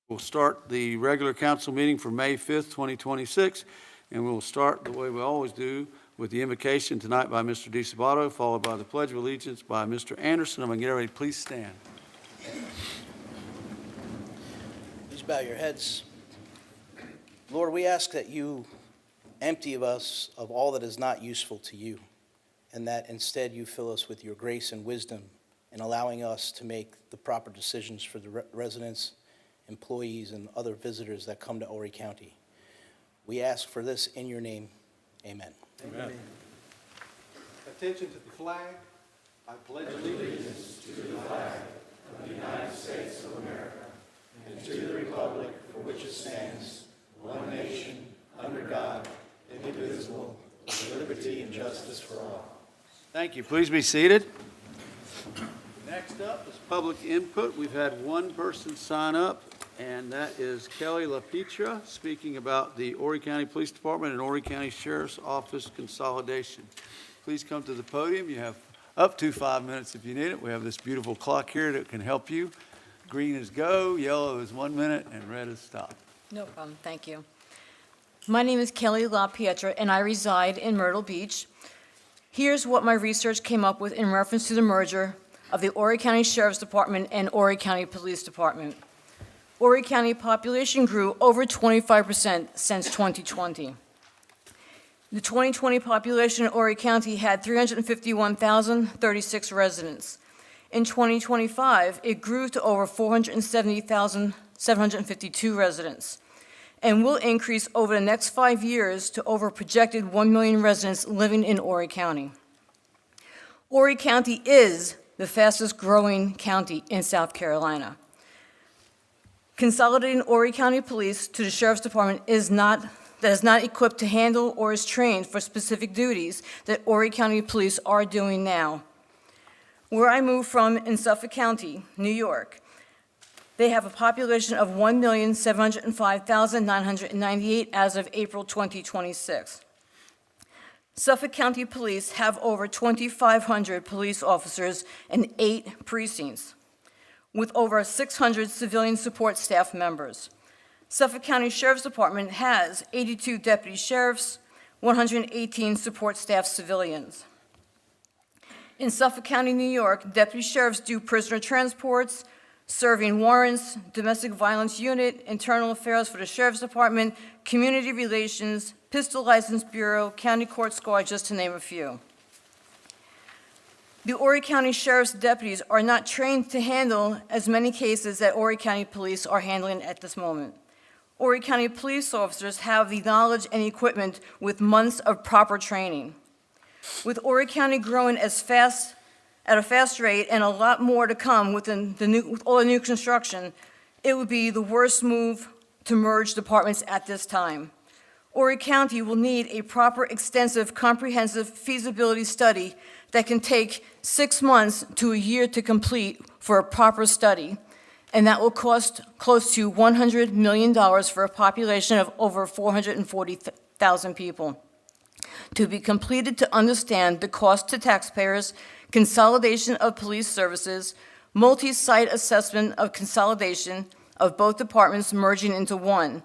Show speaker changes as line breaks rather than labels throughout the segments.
We'll start the regular council meeting for May 5th, 2026, and we'll start the way we always do with the invocation tonight by Mr. DeSabato, followed by the Pledge of Allegiance by Mr. Anderson. I'm going to get everybody, please stand.
Please bow your heads. Lord, we ask that you empty of us of all that is not useful to you, and that instead you fill us with your grace and wisdom in allowing us to make the proper decisions for the residents, employees, and other visitors that come to Horry County. We ask for this in your name. Amen.
Amen. Attention to the flag. I pledge allegiance to the flag of the United States of America and to the republic for which it stands, one nation, under God, indivisible, with liberty and justice for all. Thank you. Please be seated. Next up is public input. We've had one person sign up, and that is Kelly LaPetra, speaking about the Horry County Police Department and Horry County Sheriff's Office consolidation. Please come to the podium. You have up to 5 minutes if you need it. We have this beautiful clock here that can help you. Green is go, yellow is 1 minute, and red is stop.
No problem. Thank you. My name is Kelly LaPietra, and I reside in Myrtle Beach. Here's what my research came up with in reference to the merger of the Horry County Sheriff's Department and Horry County Police Department. Horry County population grew over 25% since 2020. The 2020 population in Horry County had 351,036 residents. In 2025, it grew to over 470,752 residents, and will increase over the next 5 years to over a projected 1 million residents living in Horry County. Horry County is the fastest growing county in South Carolina. Consolidating Horry County Police to the Sheriff's Department is not equipped to handle or is trained for specific duties that Horry County Police are doing now. Where I moved from in Suffolk County, New York, they have a population of 1,705,998 as of April 2026. Suffolk County Police have over 2,500 police officers and 8 precincts, with over 600 civilian support staff members. Suffolk County Sheriff's Department has 82 deputy sheriffs, 118 support staff civilians. In Suffolk County, New York, deputy sheriffs do prisoner transports, serving warrants, domestic violence unit, internal affairs for the Sheriff's Department, community relations, pistol license bureau, county court squad, just to name a few. The Horry County Sheriff's deputies are not trained to handle as many cases that Horry County Police are handling at this moment. Horry County police officers have the knowledge and equipment with months of proper training. With Horry County growing at a fast rate and a lot more to come with all the new construction, it would be the worst move to merge departments at this time. Horry County will need a proper, extensive, comprehensive feasibility study that can take 6 months to a year to complete for a proper study, and that will cost close to $100 million for a population of over 440,000 people. To be completed to understand the cost to taxpayers, consolidation of police services, multi-site assessment of consolidation of both departments merging into one,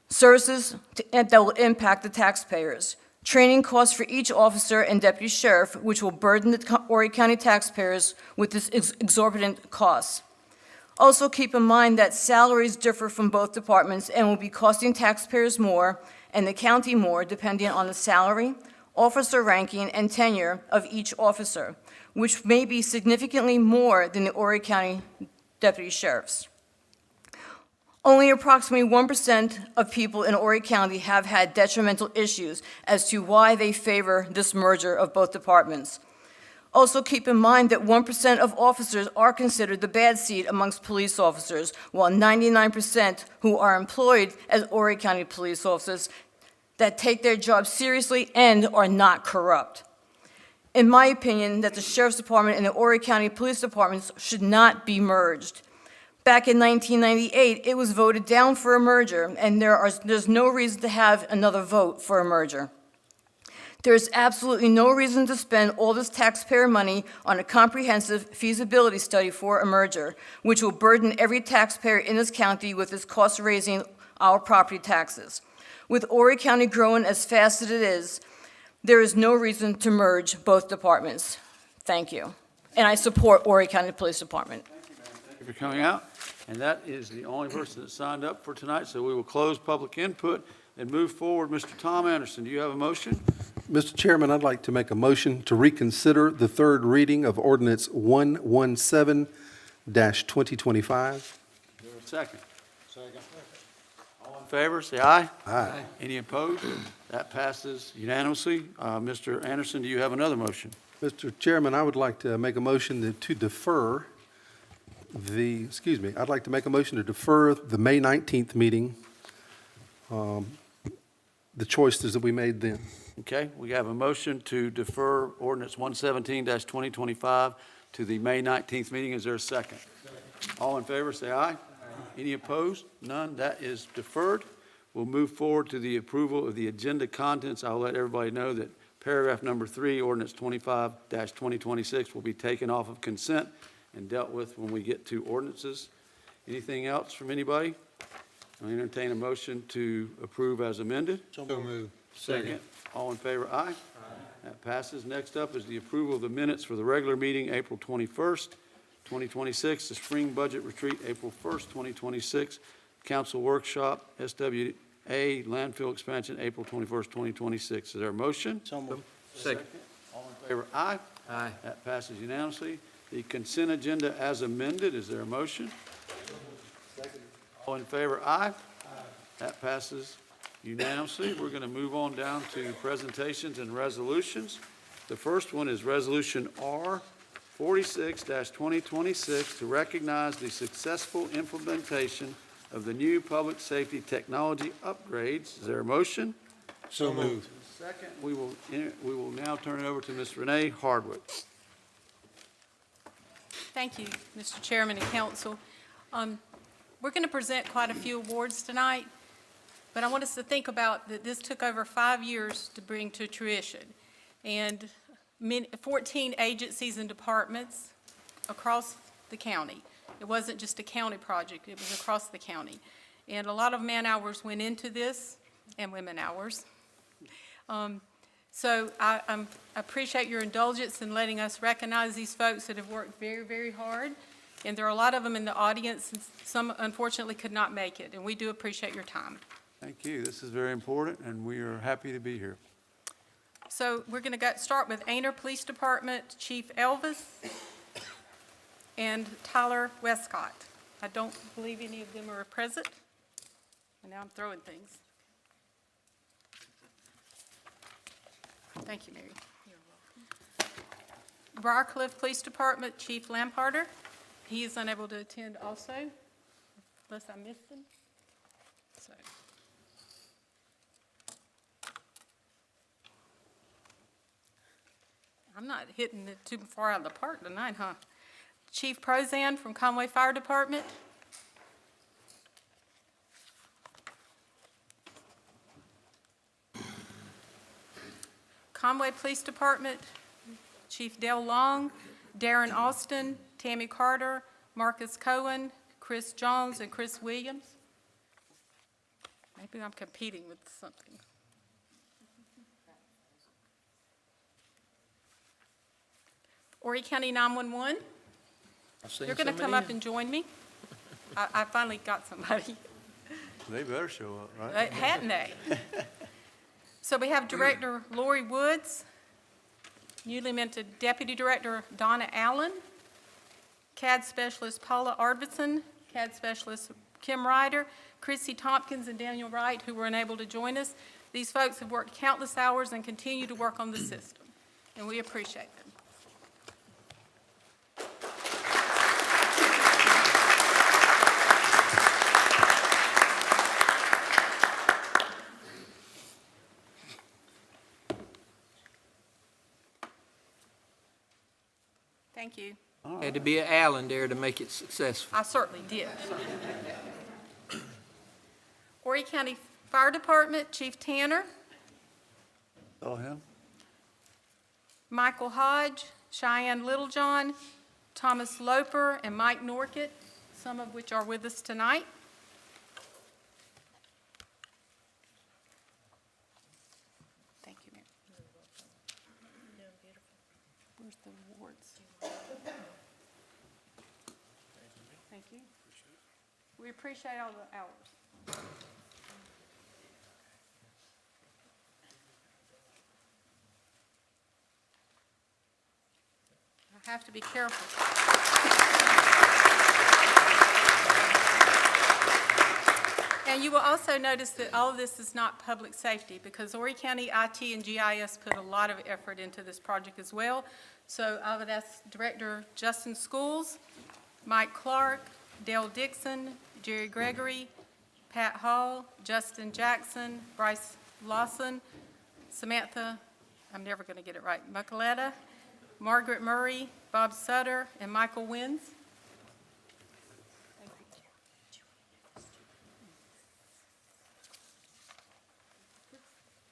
services that will impact the taxpayers, training costs for each officer and deputy sheriff, which will burden the Horry County taxpayers with this exorbitant costs. Also keep in mind that salaries differ from both departments and will be costing taxpayers more and the county more depending on the salary, officer ranking, and tenure of each officer, which may be significantly more than the Horry County deputy sheriffs. Only approximately 1% of people in Horry County have had detrimental issues as to why they favor this merger of both departments. Also keep in mind that 1% of officers are considered the bad seed amongst police officers, while 99% who are employed as Horry County police officers that take their job seriously and are not corrupt. In my opinion, that the Sheriff's Department and the Horry County Police Departments should not be merged. Back in 1998, it was voted down for a merger, and there's no reason to have another vote for a merger. There is absolutely no reason to spend all this taxpayer money on a comprehensive feasibility study for a merger, which will burden every taxpayer in this county with its cost of raising our property taxes. With Horry County growing as fast as it is, there is no reason to merge both departments. Thank you. And I support Horry County Police Department.
Thank you for coming out. And that is the only person that signed up for tonight, so we will close public input and move forward. Mr. Tom Anderson, do you have a motion?
Mr. Chairman, I'd like to make a motion to reconsider the third reading of ordinance 117-2025.
Is there a second? Second. All in favor, say aye.
Aye.
Any opposed? That passes unanimously. Mr. Anderson, do you have another motion?
Mr. Chairman, I would like to make a motion to defer I'd like to make a motion to defer the May 19th meeting, the choices that we made then.
Okay, we have a motion to defer ordinance 117-2025 to the May 19th meeting. Is there a second? All in favor, say aye. Any opposed? None. That is deferred. We'll move forward to the approval of the agenda contents. I'll let everybody know that paragraph number 3, ordinance 25-2026 will be taken off of consent and dealt with when we get to ordinances. Anything else from anybody? I'll entertain a motion to approve as amended.
So moved.
Second. All in favor, aye. Aye. That passes. Next up is the approval of the minutes for the regular meeting, April 21st, 2026, the spring budget retreat, April 1st, 2026, council workshop, SWA landfill expansion, April 21st, 2026. Is there a motion?
So moved.
Second. All in favor, aye. Aye. That passes unanimously. The consent agenda as amended, is there a motion? Second. All in favor, aye. Aye. That passes unanimously. We're going to move on down to presentations and resolutions. The first one is Resolution R 46-2026 to recognize the successful implementation of the new public safety technology upgrades. Is there a motion?
So moved.
Second, we will now turn it over to Ms. Renee Hardwick.
Thank you, Mr. Chairman and Council. We're going to present quite a few awards tonight, but I want us to think about that this took over 5 years to bring to fruition, and 14 agencies and departments across the county. It wasn't just a county project, it was across the county. And a lot of man hours went into this, and women hours. So I appreciate your indulgence in letting us recognize these folks that have worked very, very hard. And there are a lot of them in the audience, and some unfortunately could not make it. And we do appreciate your time.
Thank you. This is very important, and we are happy to be here.
So we're going to start with Aner Police Department Chief Elvis and Tyler Westcott. I don't believe any of them are present. And now I'm throwing things. Thank you, Mary. You're welcome. Briarcliff Police Department Chief Lamparter. He is unable to attend also, unless I missed him. So. I'm not hitting it too far out of the park tonight, huh? Chief Prozan from Conway Fire Department. Conway Police Department, Chief Dale Long, Darren Austin, Tammy Carter, Marcus Cohen, Chris Jones, and Chris Williams. Maybe I'm competing with something. Horry County 911. You're going to come up and join me. I finally got somebody.
They better show up, right?
Hadn't they? So we have Director Lori Woods, newly minted Deputy Director Donna Allen, CAD Specialist Paula Arvidsson, CAD Specialist Kim Ryder, Chrissy Tompkins, and Daniel Wright, who were unable to join us. These folks have worked countless hours and continue to work on the system, and we appreciate them. Thank you.
Had to be an Allen there to make it successful.
I certainly did. Horry County Fire Department, Chief Tanner.
Oh, him?
Michael Hodge, Cheyenne Littlejohn, Thomas Loper, and Mike Norkett, some of which are with us tonight. Thank you, Mary. Where's the awards? Thank you. We appreciate all the hours. I have to be careful. And you will also notice that all of this is not public safety, because Horry County IT and GIS put a lot of effort into this project as well. So I would ask Director Justin Schools, Mike Clark, Dale Dixon, Jerry Gregory, Pat Hall, Justin Jackson, Bryce Lawson, Samantha, I'm never going to get it right, Muckaletta, Margaret Murray, Bob Sutter, and Michael Wins. I'm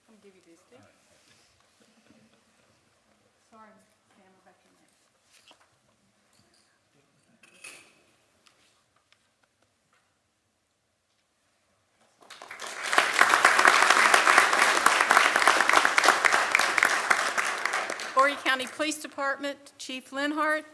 going to give you these two. Sorry, Sam, we're back in there. Horry County Police Department, Chief Linhart,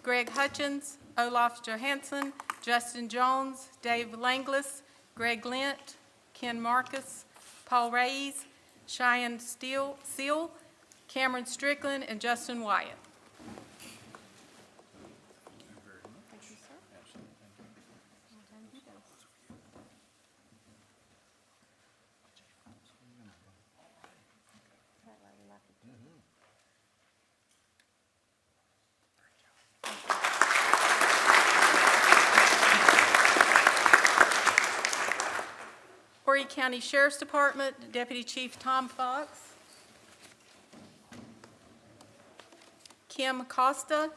Greg Hutchins, Olaf Johansson, Justin Jones, Dave Langlis, Greg Lent, Ken Marcus, Paul Reyes, Cheyenne Seal, Cameron Strickland, and Justin Wyatt. Thank you, sir. Horry County Sheriff's Department, Deputy Chief Tom Fox, Kim Costa,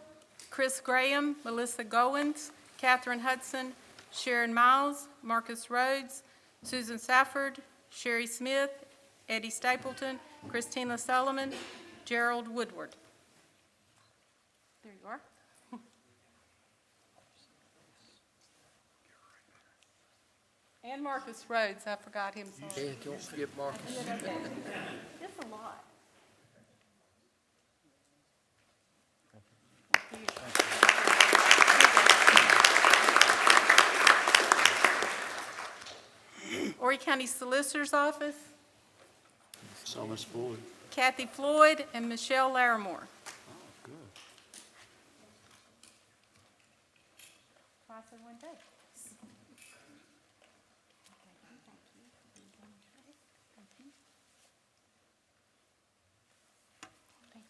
Chris Graham, Melissa Goins, Catherine Hudson, Sharon Miles, Marcus Rhodes, Susan Safford, Sherry Smith, Eddie Stapleton, Christina Solomon, Gerald Woodward. There you are. And Marcus Rhodes, I forgot him, sorry.
Yeah, don't forget Marcus.
It's a lot. Horry County Solicitor's Office,
So Ms. Floyd.
Kathy Floyd and Michelle Larimore.
Good.
Twice in one day. Thank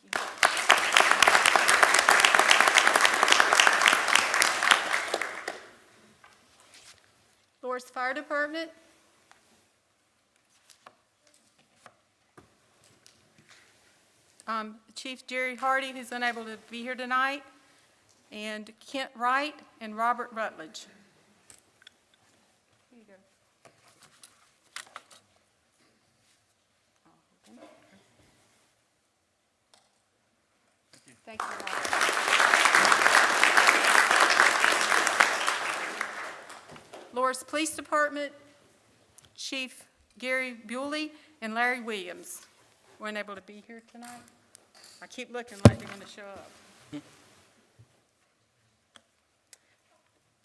you. Loris Fire Department. Chief Jerry Hardy, who's unable to be here tonight, and Kent Wright and Robert Rutledge. Here you go. Thank you, Robert. Loris Police Department, Chief Gary Bewley and Larry Williams. Weren't able to be here tonight. I keep looking like they're going to show up.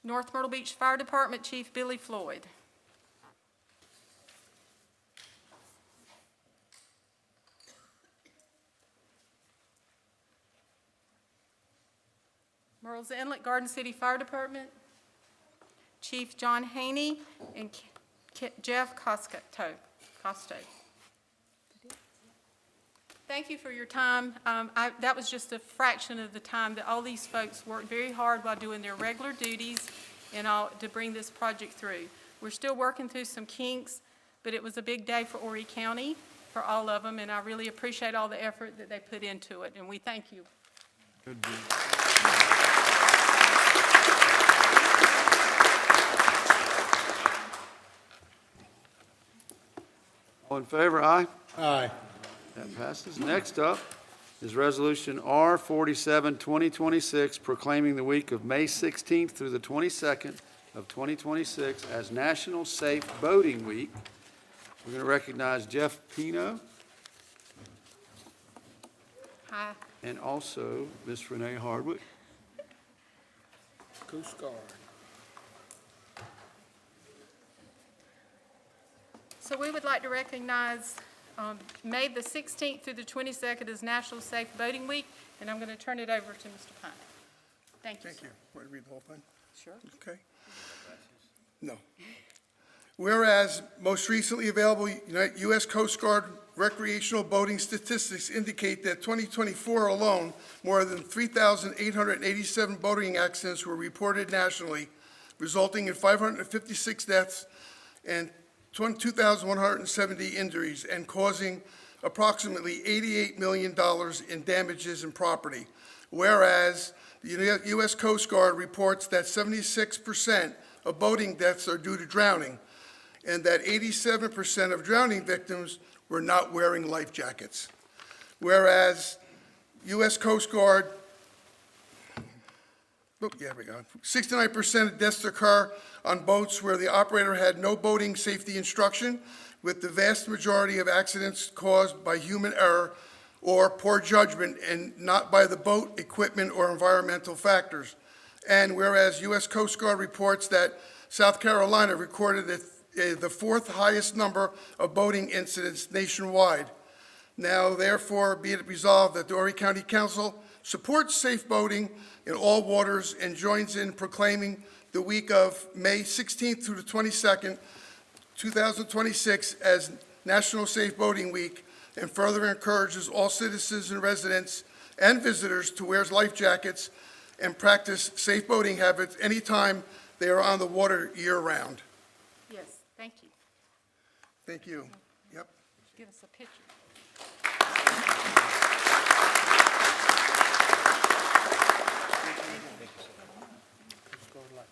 North Myrtle Beach Fire Department, Chief Billy Floyd. Murrells Inlet Garden City Fire Department, Chief John Haney and Jeff Costo. Thank you for your time. That was just a fraction of the time that all these folks worked very hard while doing their regular duties and all to bring this project through. We're still working through some kinks, but it was a big day for Horry County, for all of them, and I really appreciate all the effort that they put into it, and we thank you.
Good deal. All in favor, aye?
Aye.
That passes. Next up is Resolution R 2026, proclaiming the week of May 16th through the 22nd of 2026 as National Safe Boating Week. We're going to recognize Jeff Pino
Hi.
and also Miss Renee Hardwick.
Coast Guard.
So we would like to recognize May the 16th through the 22nd is National Safe Boating Week, and I'm going to turn it over to Mr. Pine. Thank you.
Thank you. Want to read the whole thing?
Sure.
Okay. No. Whereas most recently available U.S. Coast Guard recreational boating statistics indicate that 2024 alone, more than 3,887 boating accidents were reported nationally, resulting in 556 deaths and 2,170 injuries, and causing approximately $88 million in damages and property. Whereas the U.S. Coast Guard reports that 76% of boating deaths are due to drowning, and that 87% of drowning victims were not wearing life jackets. Whereas U.S. Coast Guard, 69% of deaths occur on boats where the operator had no boating safety instruction, with the vast majority of accidents caused by human error or poor judgment and not by the boat, equipment, or environmental factors. And whereas U.S. Coast Guard reports that South Carolina recorded the fourth highest number of boating incidents nationwide. Now, therefore, be it resolved that the Horry County Council supports safe boating in all waters and joins in proclaiming the week of May 16th through the 22nd, 2026 as National Safe Boating Week, and further encourages all citizens and residents and visitors to wear life jackets and practice safe boating habits anytime they are on the water year-round.
Yes, thank you.
Thank you. Yep.
Give us a picture.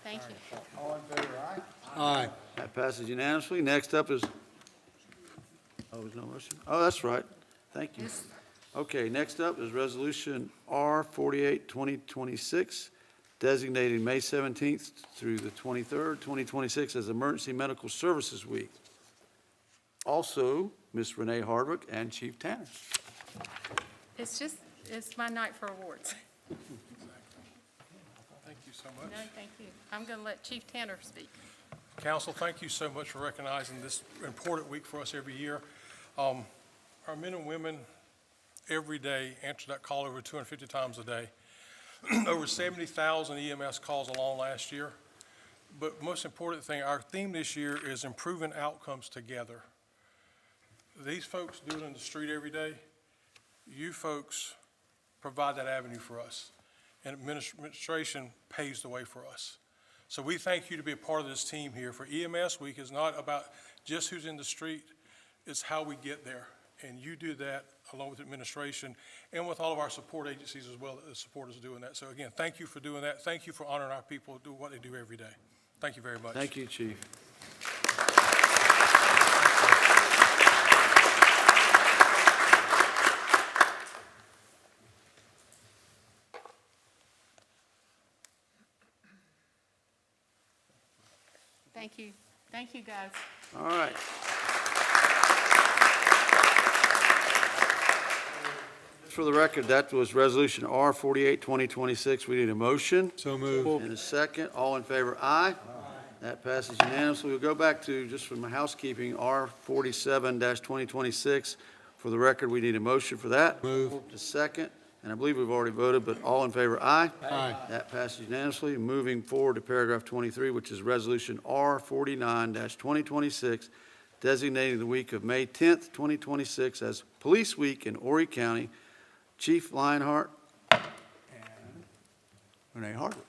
Thank you.
All in favor, aye?
Aye.
That passes unanimously. Next up is, there's no motion? Oh, that's right. Thank you. Okay, next up is Resolution R 2026, designating May 17th through the 23rd, 2026 as Emergency Medical Services Week. Also, Ms. Renee Hardwick and Chief Tanner.
It's my night for awards.
Thank you so much.
No, thank you. I'm going to let Chief Tanner speak.
Council, thank you so much for recognizing this important week for us every year. Our men and women every day answer that call over 250 times a day. Over 70,000 EMS calls along last year. But most important thing, our theme this year is improving outcomes together. These folks do it in the street every day. You folks provide that avenue for us. And administration paves the way for us. So we thank you to be a part of this team here. For EMS Week is not about just who's in the street, it's how we get there. And you do that along with administration and with all of our support agencies as well that support us doing that. So again, thank you for doing that. Thank you for honoring our people who do what they do every day. Thank you very much.
Thank you, Chief.
Thank you. Thank you, guys.
All right. For the record, that was Resolution R 2026. We need a motion.
So moved.
And a second. All in favor, aye. That passes unanimously. We'll go back to, just from housekeeping, R 47-2026. For the record, we need a motion for that.
Move.
A second. And I believe we've already voted, but all in favor, aye.
Aye.
That passes unanimously. Moving forward to paragraph 23, which is Resolution R 49-2026, designating the week of May 10th, 2026 as Police Week in Horry County. Chief Lionheart and Renee Hardwick.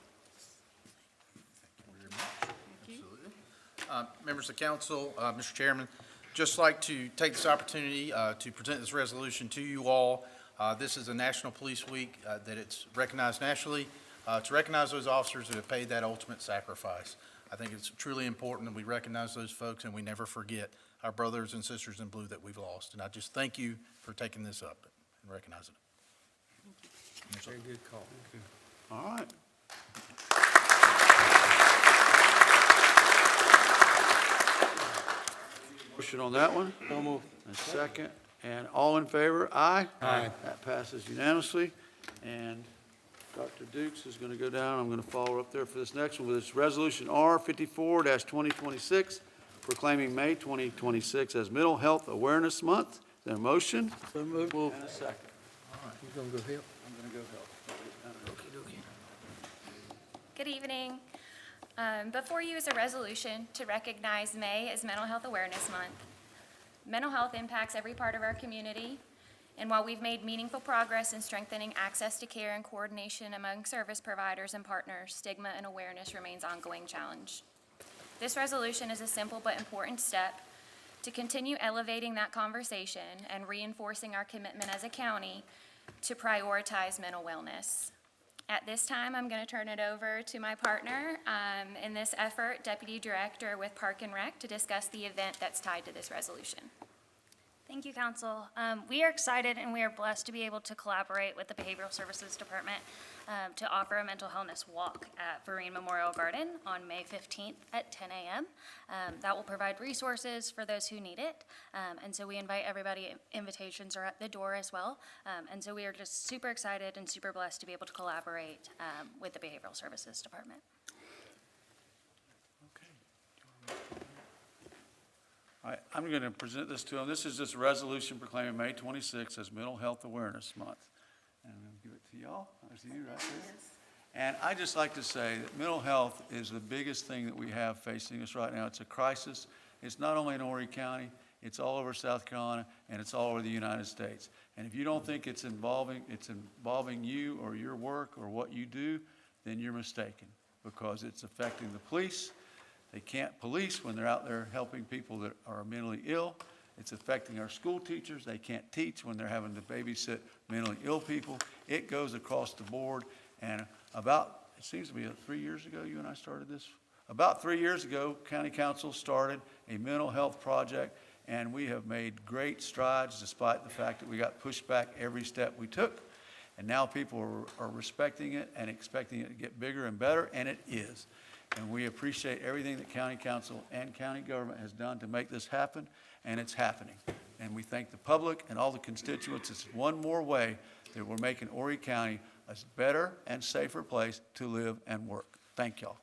Members of council, Mr. Chairman, just like to take this opportunity to present this resolution to you all. This is a National Police Week that it's recognized nationally to recognize those officers that have paid that ultimate sacrifice. I think it's truly important that we recognize those folks and we never forget our brothers and sisters in blue that we've lost. And I just thank you for taking this up and recognizing it.
Very good call.
All right. Motion on that one?
So moved.
A second. And all in favor? Aye?
Aye.
That passes unanimously. And Dr. Dukes is going to go down. I'm going to follow up there for this next one with this Resolution R 54-2026, proclaiming May 2026 as Mental Health Awareness Month. Is there a motion?
So moved.
And a second.
You gonna go help?
I'm going to go help.
Good evening. Before you is a resolution to recognize May as Mental Health Awareness Month. Mental health impacts every part of our community, and while we've made meaningful progress in strengthening access to care and coordination among service providers and partners, stigma and awareness remains an ongoing challenge. This resolution is a simple but important step to continue elevating that conversation and reinforcing our commitment as a county to prioritize mental wellness. At this time, I'm going to turn it over to my partner in this effort, Deputy Director with Park and Rec, to discuss the event that's tied to this resolution.
Thank you, Council. We are excited and we are blessed to be able to collaborate with the Behavioral Services Department to offer a mental wellness walk at Vereen Memorial Garden on May 15th at 10 a.m. That will provide resources for those who need it. And so we invite everybody. Invitations are at the door as well. And so we are just super excited and super blessed to be able to collaborate with the Behavioral Services Department.
All right, I'm going to present this to them. This is just a resolution proclaiming May 26th as Mental Health Awareness Month. And I'm going to give it to y'all. There's you right there. And I just like to say that mental health is the biggest thing that we have facing us right now. It's a crisis. It's not only in Horry County, it's all over South Carolina, and it's all over the United States. And if you don't think it's involving you or your work or what you do, then you're mistaken, because it's affecting the police. They can't police when they're out there helping people that are mentally ill. It's affecting our school teachers. They can't teach when they're having to babysit mentally ill people. It goes across the board. And it seems to be 3 years ago you and I started this. About 3 years ago, County Council started a mental health project, and we have made great strides despite the fact that we got pushed back every step we took. And now people are respecting it and expecting it to get bigger and better, and it is. And we appreciate everything that County Council and county government has done to make this happen, and it's happening. And we thank the public and all the constituents. It's one more way that we're making Horry County a better and safer place to live and work. Thank y'all.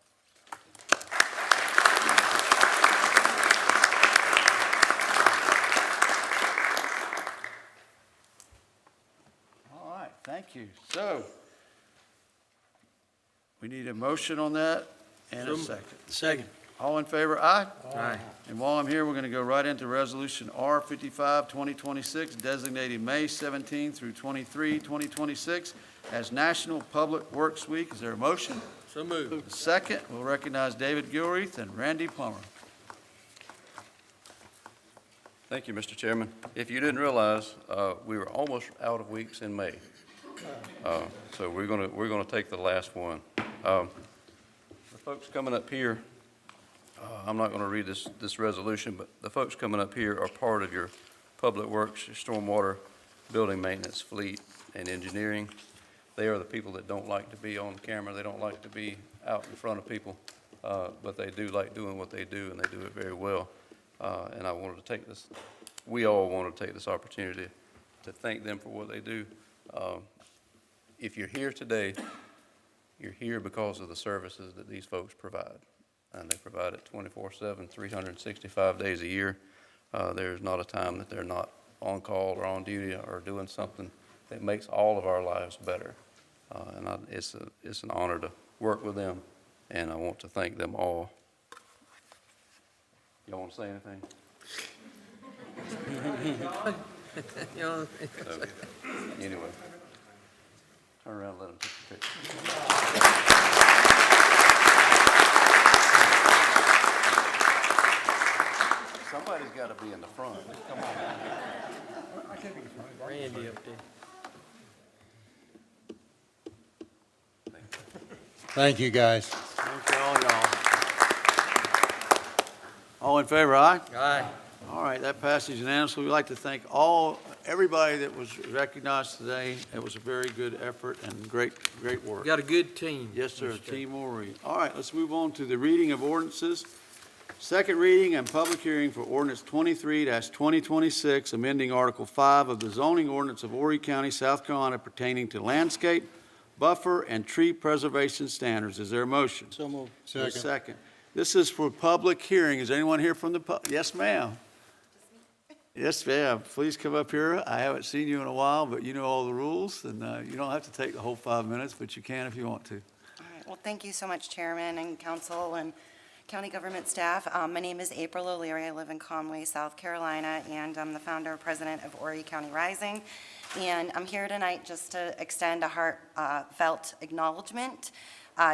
All right, thank you. So, we need a motion on that. And a second.
Second.
All in favor, aye?
Aye.
And while I'm here, we're going to go right into Resolution R 55-2026, designating May 17 through 23, 2026 as National Public Works Week. Is there a motion?
So moved.
Second, we'll recognize David Gilreath and Randy Plummer.
Thank you, Mr. Chairman. If you didn't realize, we were almost out of weeks in May. So we're gonna take the last one. The folks coming up here, I'm not gonna read this resolution, but the folks coming up here are part of your public works, your stormwater, building maintenance, fleet, and engineering. They are the people that don't like to be on camera. They don't like to be out in front of people, but they do like doing what they do, and they do it very well. And I wanted to take this, we all want to take this opportunity to thank them for what they do. If you're here today, you're here because of the services that these folks provide. And they provide it 24/7, 365 days a year. There's not a time that they're not on call or on duty or doing something that makes all of our lives better. It's an honor to work with them, and I want to thank them all. Y'all want to say anything? So, anyway, turn around and let them take the picture. Somebody's got to be in the front. Come on.
I can't be in front. Randy up there.
Thank you, guys.
Thank you all, y'all. All in favor, aye?
Aye.
All right, that passes unanimously. We'd like to thank everybody that was recognized today. It was a very good effort and great work.
Got a good team.
Yes, sir,
Mr.
Team Horry. All right, let's move on to the reading of ordinances. Second reading and public hearing for ordinance 23-2026, amending Article 5 of the zoning ordinance of Horry County, South Carolina pertaining to landscape, buffer, and tree preservation standards. Is there a motion?
So moved.
Second. This is for public hearing. Is anyone here from the Yes, ma'am. Yes, ma'am. Please come up here. I haven't seen you in a while, but you know all the rules, and you don't have to take the whole 5 minutes, but you can if you want to.
All right. Well, thank you so much, Chairman and Council and County Government staff. My name is April O'Leary. I live in Conway, South Carolina, and I'm the founder and president of Horry County Rising. And I'm here tonight just to extend a heartfelt acknowledgement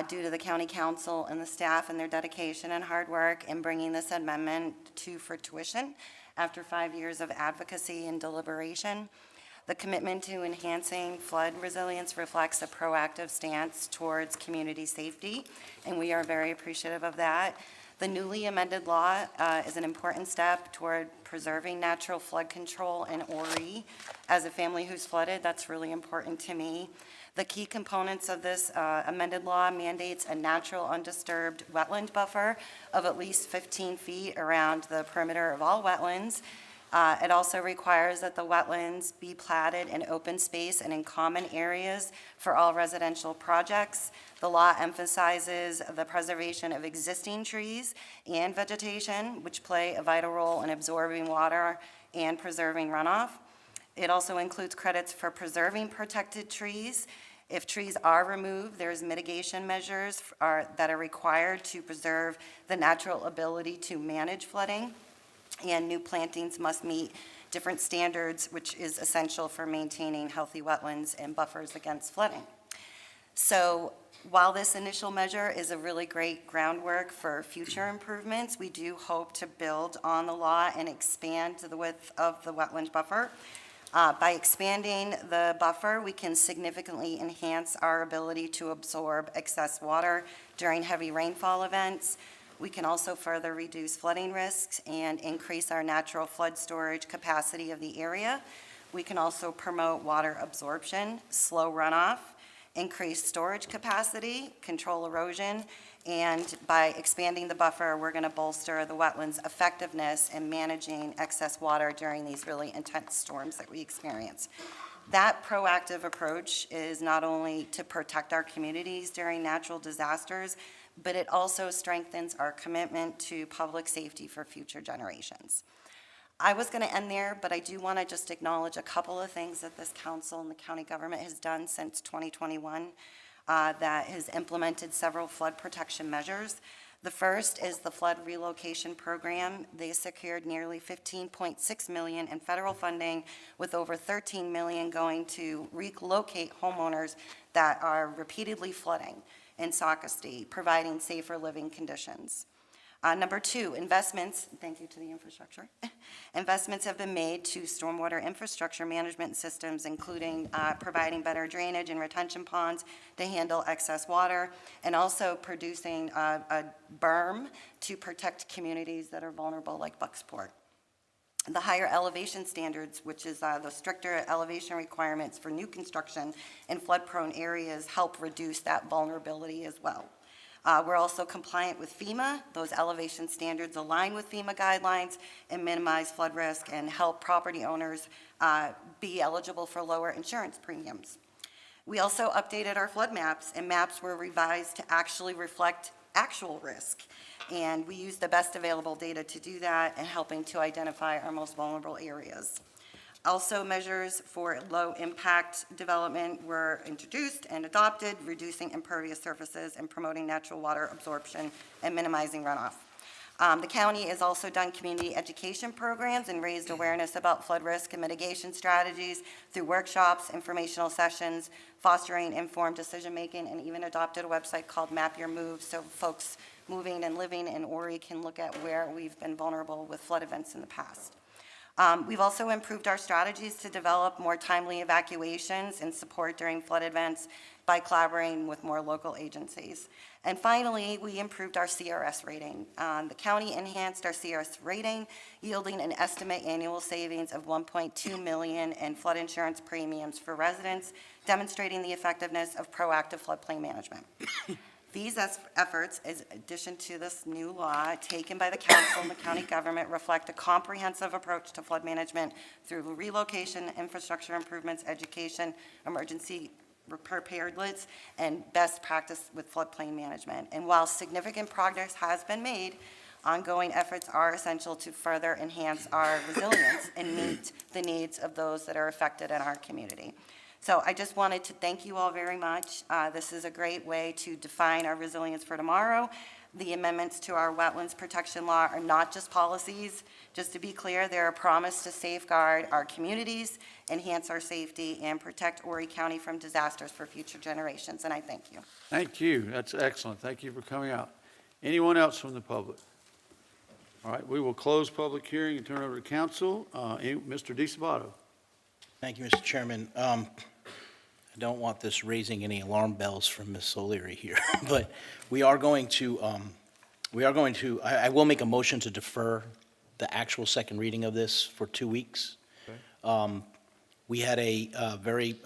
due to the County Council and the staff and their dedication and hard work in bringing this amendment to fruition after 5 years of advocacy and deliberation. The commitment to enhancing flood resilience reflects a proactive stance towards community safety, and we are very appreciative of that. The newly amended law is an important step toward preserving natural flood control in Horry. As a family who's flooded, that's really important to me. The key components of this amended law mandates a natural undisturbed wetland buffer of at least 15 feet around the perimeter of all wetlands. It also requires that the wetlands be platted in open space and in common areas for all residential projects. The law emphasizes the preservation of existing trees and vegetation, which play a vital role in absorbing water and preserving runoff. It also includes credits for preserving protected trees. If trees are removed, there's mitigation measures that are required to preserve the natural ability to manage flooding. And new plantings must meet different standards, which is essential for maintaining healthy wetlands and buffers against flooding. So while this initial measure is a really great groundwork for future improvements, we do hope to build on the law and expand the width of the wetland buffer. By expanding the buffer, we can significantly enhance our ability to absorb excess water during heavy rainfall events. We can also further reduce flooding risks and increase our natural flood storage capacity of the area. We can also promote water absorption, slow runoff, increase storage capacity, control erosion, and by expanding the buffer, we're going to bolster the wetlands' effectiveness in managing excess water during these really intense storms that we experience. That proactive approach is not only to protect our communities during natural disasters, but it also strengthens our commitment to public safety for future generations. I was going to end there, but I do want to just acknowledge a couple of things that this council and the county government has done since 2021 that has implemented several flood protection measures. The first is the flood relocation program. They secured nearly $15.6 million in federal funding, with over $13 million going to relocate homeowners that are repeatedly flooding in Saukesty, providing safer living conditions. Number two, investments. Thank you to the infrastructure. Investments have been made to stormwater infrastructure management systems, including providing better drainage and retention ponds to handle excess water, and also producing a berm to protect communities that are vulnerable, like Bucksport. The higher elevation standards, which is the stricter elevation requirements for new construction in flood-prone areas, help reduce that vulnerability as well. We're also compliant with FEMA. Those elevation standards align with FEMA guidelines and minimize flood risk and help property owners be eligible for lower insurance premiums. We also updated our flood maps, and maps were revised to actually reflect actual risk. And we use the best available data to do that and helping to identify our most vulnerable areas. Also, measures for low-impact development were introduced and adopted, reducing impervious surfaces and promoting natural water absorption and minimizing runoff. The county has also done community education programs and raised awareness about flood risk and mitigation strategies through workshops, informational sessions, fostering informed decision-making, and even adopted a website called Map Your Move, so folks moving and living in Horry can look at where we've been vulnerable with flood events in the past. We've also improved our strategies to develop more timely evacuations and support during flood events by collaborating with more local agencies. And finally, we improved our CRS rating. The county enhanced our CRS rating, yielding an estimate annual savings of $1.2 million in flood insurance premiums for residents, demonstrating the effectiveness of proactive floodplain management. These efforts, in addition to this new law taken by the council and the county government, reflect a comprehensive approach to flood management through relocation, infrastructure improvements, education, emergency preparedness, and best practice with floodplain management. And while significant progress has been made, ongoing efforts are essential to further enhance our resilience and meet the needs of those that are affected in our community. So I just wanted to thank you all very much. This is a great way to define our resilience for tomorrow. The amendments to our wetlands protection law are not just policies. Just to be clear, they're a promise to safeguard our communities, enhance our safety, and protect Horry County from disasters for future generations, and I thank you.
Thank you. That's excellent. Thank you for coming out. Anyone else from the public? All right, we will close public hearing and turn over to council. Mr. DeSabato.
Thank you, Mr. Chairman. I don't want this raising any alarm bells from Ms. O'Leary here, but I will make a motion to defer the actual second reading of this for 2 weeks.
Okay.
We had a very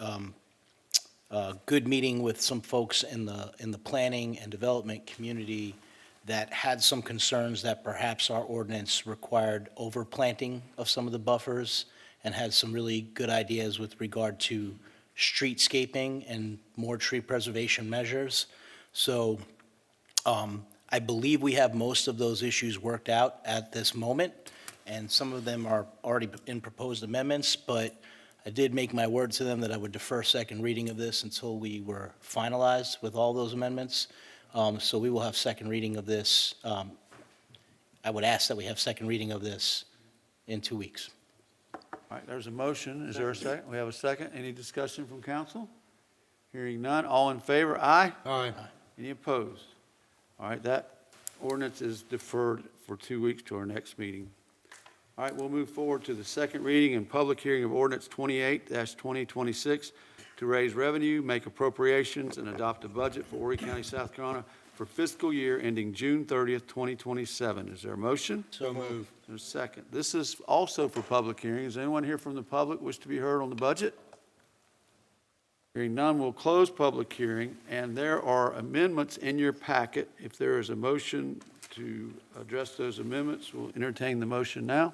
good meeting with some folks in the planning and development community that had some concerns that perhaps our ordinance required overplanting of some of the buffers, and had some really good ideas with regard to streetscaping and more tree preservation measures. So I believe we have most of those issues worked out at this moment, and some of them are already in proposed amendments, but I did make my word to them that I would defer second reading of this until we were finalized with all those amendments. So we will have second reading of this. I would ask that we have second reading of this in 2 weeks.
All right, there's a motion. Is there a second? We have a second. Any discussion from council? Hearing none. All in favor? Aye.
Aye.
Any opposed? All right, that ordinance is deferred for 2 weeks to our next meeting. All right, we'll move forward to the second reading and public hearing of ordinance 28-2026 to raise revenue, make appropriations, and adopt a budget for Horry County, South Carolina for fiscal year ending June 30th, 2027. Is there a motion?
So moved.
There's a second. This is also for public hearing. Is anyone here from the public wish to be heard on the budget? Hearing none, we'll close public hearing, and there are amendments in your packet. If there is a motion to address those amendments, we'll entertain the motion now.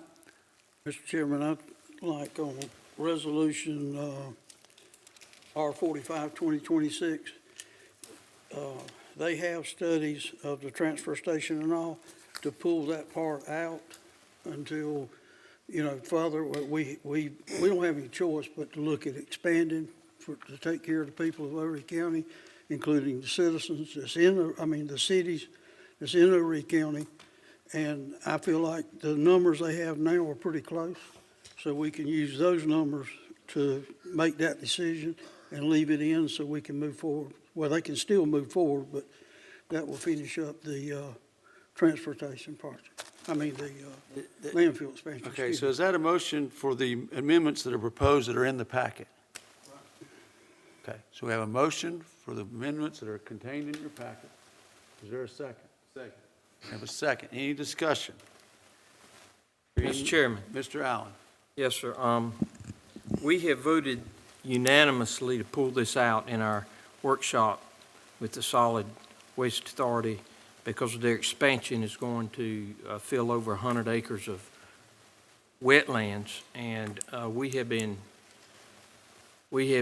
Mr. Chairman, I'd like on resolution R45, 2026, they have studies of the transfer station and all to pull that part out until, further. We don't have any choice but to look at expanding to take care of the people of Horry County, including the citizens that's the cities that's in Horry County. And I feel like the numbers they have now are pretty close, so we can use those numbers to make that decision and leave it in so we can move forward. Well, they can still move forward, but that will finish up the transportation project. The landfill expansion.
Okay, so is that a motion for the amendments that are proposed that are in the packet? Okay, so we have a motion for the amendments that are contained in your packet. Is there a second? Second. We have a second. Any discussion?
Mr. Chairman.
Mr. Allen.
Yes, sir. We have voted unanimously to pull this out in our workshop with the Solid Waste Authority because their expansion is going to fill over 100 acres of wetlands, and we have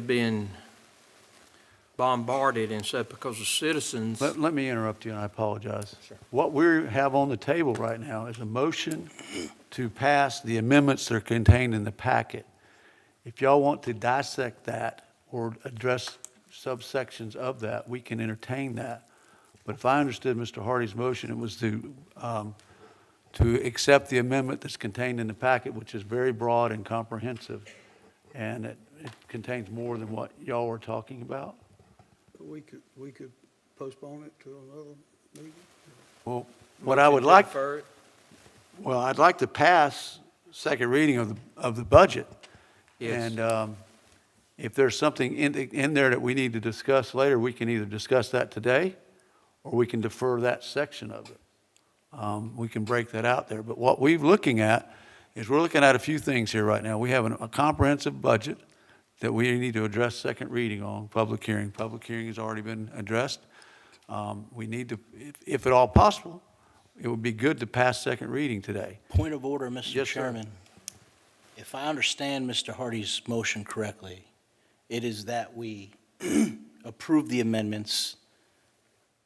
been bombarded and stuff because the citizens.
Let me interrupt you, and I apologize. Sure. What we have on the table right now is a motion to pass the amendments that are contained in the packet. If y'all want to dissect that or address subsections of that, we can entertain that. But if I understood Mr. Hardy's motion, it was to accept the amendment that's contained in the packet, which is very broad and comprehensive, and it contains more than what y'all were talking about.
We could postpone it to another meeting.
Well, what I would like, well, I'd like to pass second reading of the budget.
Yes.
And if there's something in there that we need to discuss later, we can either discuss that today, or we can defer that section of it. We can break that out there. But what we're looking at is we're looking at a few things here right now. We have a comprehensive budget that we need to address second reading on, public hearing. Public hearing has already been addressed. We need to, if at all possible, it would be good to pass second reading today.
Point of order, Mr.
Yes, sir.
Chairman. If I understand Mr. Hardy's motion correctly, it is that we approve the amendments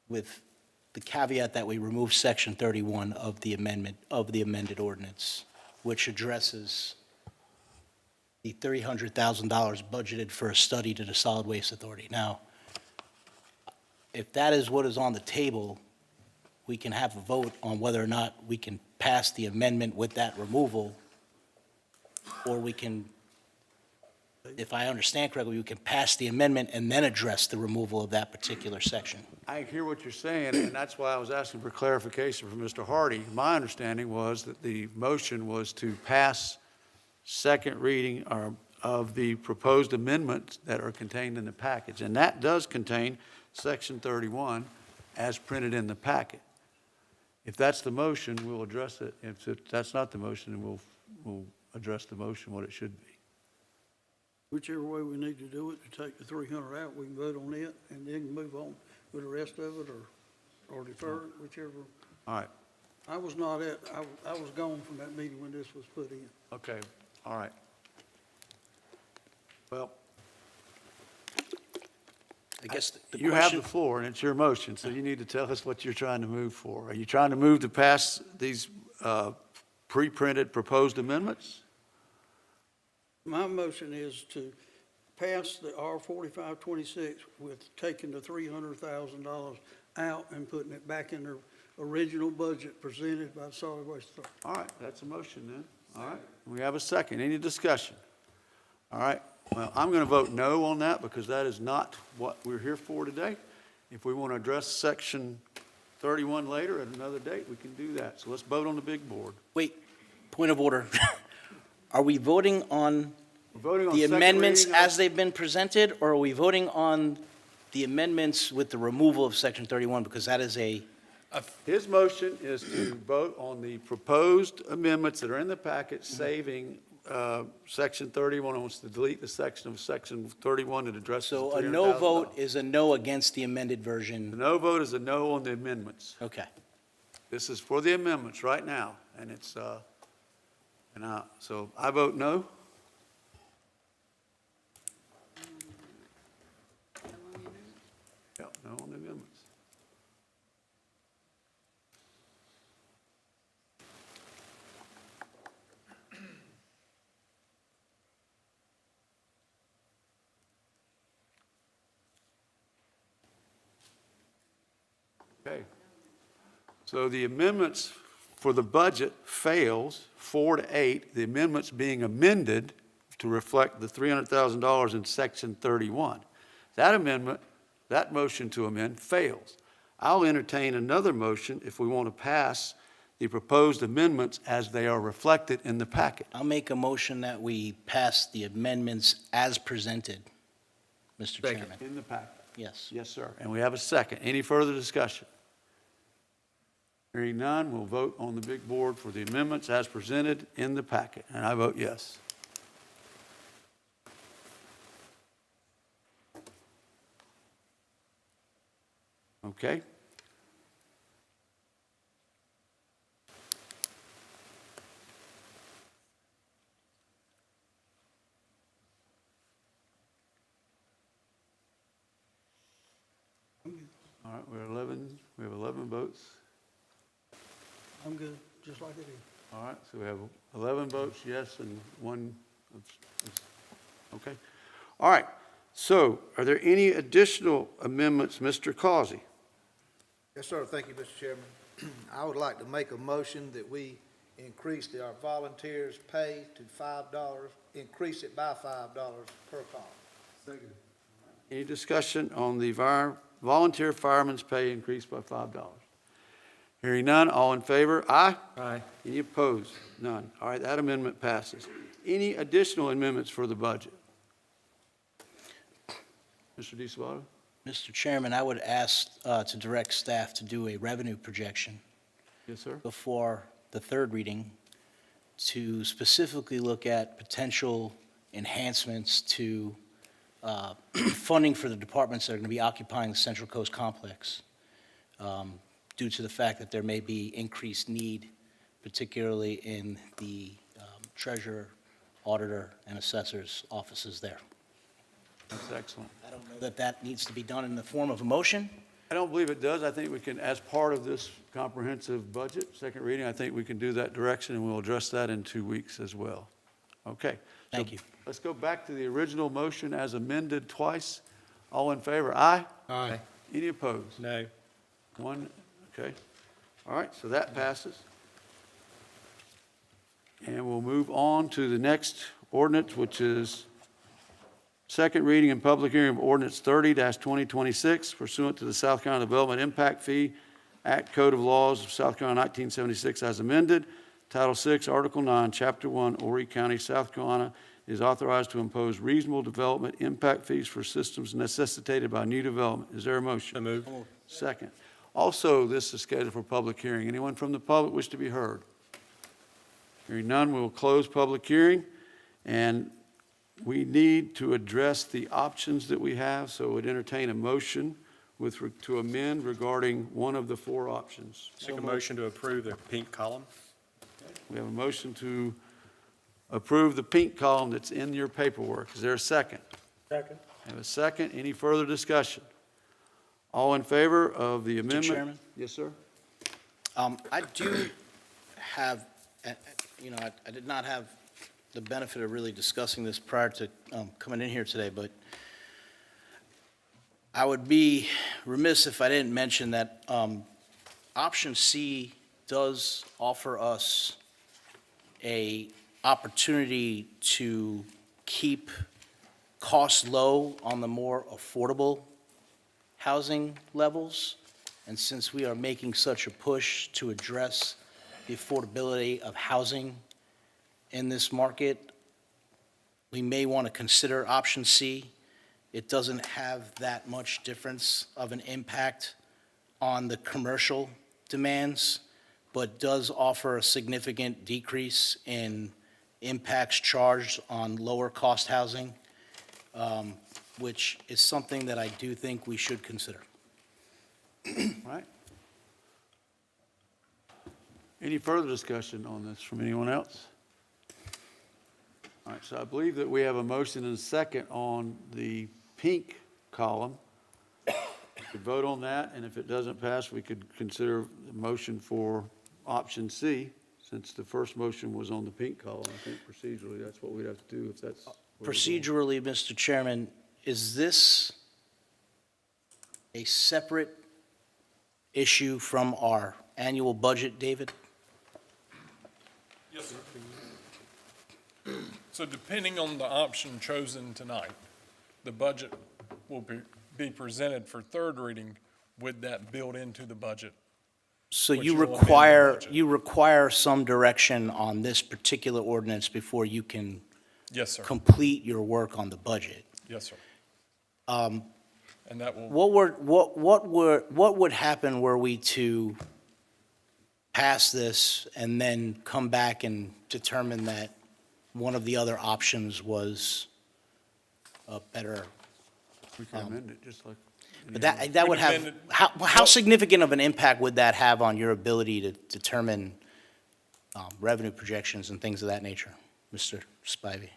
with the caveat that we remove Section 31 of the amendment, of the amended ordinance, which addresses the $300,000 budgeted for a study to the Solid Waste Authority. Now, if that is what is on the table, we can have a vote on whether or not we can pass the amendment with that removal, or we can, if I understand correctly, we can pass the amendment and then address the removal of that particular section.
I hear what you're saying, and that's why I was asking for clarification from Mr. Hardy. My understanding was that the motion was to pass second reading of the proposed amendments that are contained in the package, and that does contain Section 31 as printed in the packet. If that's the motion, we'll address it. If that's not the motion, then we'll address the motion, what it should be.
Whichever way we need to do it, to take the 300 out, we can vote on it, and then move on with the rest of it, or defer it, whichever.
All right,
I was not at, I was gone from that meeting when this was put in.
okay, all right. Well,
I guess the
you have
question,
the floor, and it's your motion, so you need to tell us what you're trying to move for. Are you trying to move to pass these pre-printed proposed amendments?
My motion is to pass the R4526 with taking the $300,000 out and putting it back in the original budget presented by the Solid Waste Authority.
All right, that's a motion then. All right, we have a second. Any discussion? All right, well, I'm going to vote no on that because that is not what we're here for today. If we want to address Section 31 later at another date, we can do that. So let's vote on the big board.
wait, point of order. Are we voting on
We're voting on
the
second
amendments
reading of-
as they've been presented, or are we voting on the amendments with the removal of Section 31? Because that is a,
His motion is to vote on the proposed amendments that are in the packet, saving Section 31. It wants to delete the section of Section 31 that addresses the
so a no
$300,000.
vote is a no against the amended
The
version.
no vote is a no on the amendments.
Okay.
This is for the amendments right now, and it's, so I vote no. Yeah, no on the amendments. Okay. So the amendments for the budget fails 4-8, the amendments being amended to reflect the $300,000 in Section 31. That amendment, that motion to amend fails. I'll entertain another motion if we want to pass the proposed amendments as they are reflected in the packet.
I'll make a motion that we pass the amendments as presented, Mr.
Second.
Chairman.
In the packet.
Yes.
Yes, sir. And we have a second. Any further discussion? Hearing none, we'll vote on the big board for the amendments as presented in the packet, and I vote yes. Okay? All right, we have 11 votes.
I'm good, just like it is.
All right, so we have 11 votes yes and one, okay. All right, so are there any additional amendments, Mr. Causey?
Yes, sir. Thank you, Mr. Chairman. I would like to make a motion that we increase our volunteers' pay to $5, increase it by $5 per call. Second.
Any discussion on the volunteer fireman's pay increased by $5? Hearing none, all in favor? Aye.
Aye.
Any opposed? None. All right, that amendment passes. Any additional amendments for the budget? Mr. DeSabato?
Mr. Chairman, I would ask to direct staff to do a revenue projection
Yes, sir.
before the third reading to specifically look at potential enhancements to funding for the departments that are going to be occupying the Central Coast Complex, due to the fact that there may be increased need, particularly in the treasurer, auditor, and assessor's offices there.
That's excellent.
I don't know that that needs to be done in the form of a motion.
I don't believe it does. I think we can, as part of this comprehensive budget, second reading, I think we can do that direction, and we'll address that in 2 weeks as well. Okay.
Thank you.
Let's go back to the original motion as amended twice. All in favor? Aye?
Aye.
Any opposed?
No.
One, okay. All right, so that passes. And we'll move on to the next ordinance, which is second reading and public hearing of ordinance 30-2026 pursuant to the South Carolina Development Impact Fee Act Code of Laws of South Carolina 1976 as amended. Title VI, Article 9, Chapter 1, Horry County, South Carolina, is authorized to impose reasonable development impact fees for systems necessitated by new development. Is there a motion?
So moved.
Second. Also, this is scheduled for public hearing. Anyone from the public wish to be heard? Hearing none, we will close public hearing, and we need to address the options that we have, so I would entertain a motion to amend regarding one of the 4 options.
Make a motion to approve the pink column.
We have a motion to approve the pink column that's in your paperwork. Is there a second?
Second.
I have a second. Any further discussion? All in favor of the amendment?
Chairman?
Yes, sir.
I do have, I did not have the benefit of really discussing this prior to coming in here today, but I would be remiss if I didn't mention that option C does offer us a opportunity to keep costs low on the more affordable housing levels. And since we are making such a push to address the affordability of housing in this market, we may want to consider option C. It doesn't have that much difference of an impact on the commercial demands, but does offer a significant decrease in impacts charged on lower cost housing, which is something that I do think we should consider.
All right. Any further discussion on this from anyone else? All right, so I believe that we have a motion and a second on the pink column. We could vote on that, and if it doesn't pass, we could consider the motion for option C, since the first motion was on the pink column. I think procedurally, that's what we'd have to do if that's.
Procedurally, Mr. Chairman, is this a separate issue from our annual budget, David?
Yes, sir. So depending on the option chosen tonight, the budget will be presented for third reading with that built into the budget.
So
which
you
will amend the budget.
require some direction on this particular ordinance before you can
Yes, sir.
complete your work on the budget.
Yes, sir. And that will,
What would happen were we to pass this and then come back and determine that one of the other options was a better?
We can amend it, just like.
But that would have,
amend it.
how significant of an impact would that have on your ability to determine revenue projections and things of that nature, Mr. Spivey?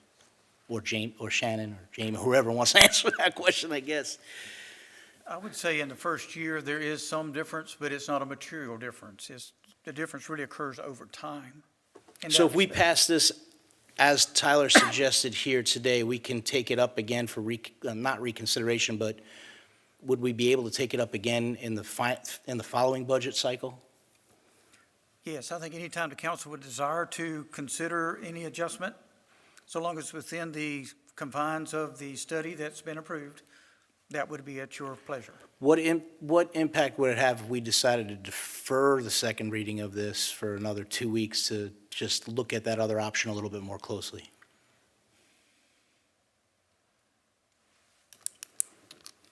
Or James, or Shannon, or Jamie, whoever wants to answer that question, I guess.
I would say in the first year, there is some difference, but it's not a material difference. The difference really occurs over time. in
So
that
if we
respect.
pass this, as Tyler suggested here today, we can take it up again for, not reconsideration, but would we be able to take it up again in the following budget cycle?
Yes, I think any time the council would desire to consider any adjustment, so long as it's within the confines of the study that's been approved, that would be at your pleasure.
What impact would it have if we decided to defer the second reading of this for another 2 weeks to just look at that other option a little bit more closely?